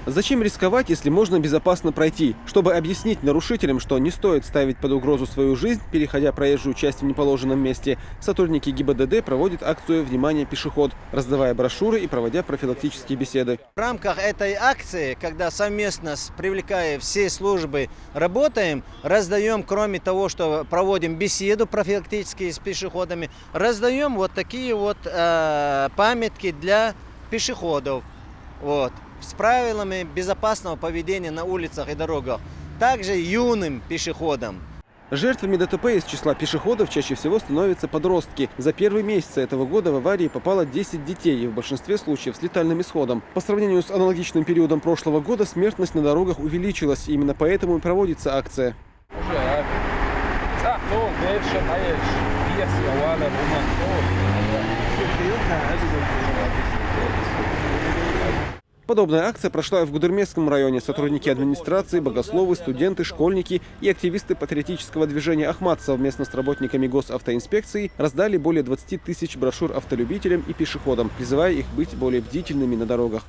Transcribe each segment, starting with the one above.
Зачем рисковать, если можно безопасно пройти? Чтобы объяснить нарушителям, что не стоит ставить под угрозу свою жизнь, переходя проезжую часть в неположенном месте, сотрудники ГИБДД проводят акцию «Внимание, пешеход», раздавая брошюры и проводя профилактические беседы. В рамках этой акции, когда совместно привлекая все службы, работаем, раздаем, кроме того, что проводим беседу профилактические с пешеходами, раздаем вот такие вот памятки для пешеходов. Вот. С правилами безопасного поведения на улицах и дорогах, также юным пешеходам. Жертвами ДТП из числа пешеходов чаще всего становятся подростки. За первые месяцы этого года в аварии попало 10 детей, и в большинстве случаев с летальным исходом. По сравнению с аналогичным периодом прошлого года смертность на дорогах увеличилась, и именно поэтому и проводится акция. Подобная акция прошла в Гудермесском районе. Сотрудники администрации, богословы, студенты, школьники и активисты патриотического движения «Ахмат» совместно с работниками госавтоинспекции раздали более 20 тысяч брошюр автолюбителям и пешеходам, призывая их быть более бдительными на дорогах.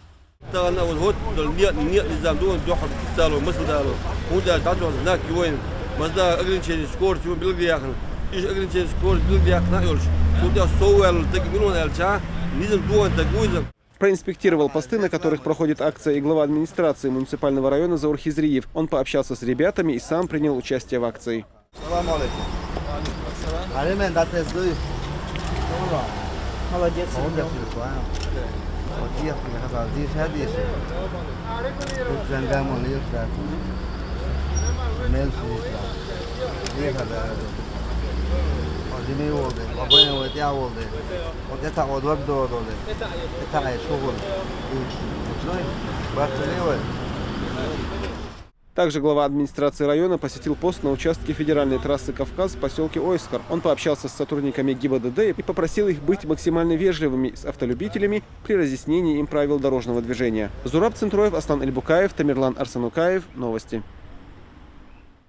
Проинспектировал посты, на которых проходит акция, и глава администрации муниципального района Заур Хизриев. Он пообщался с ребятами и сам принял участие в акции. Также глава администрации района посетил пост на участке федеральной трассы «Кавказ» в поселке Ойскар. Он пообщался с сотрудниками ГИБДД и попросил их быть максимально вежливыми с автолюбителями при разъяснении им правил дорожного движения. Зураб Центроев, Аслан Эльбукаев, Тамерлан Арсанукаев. Новости.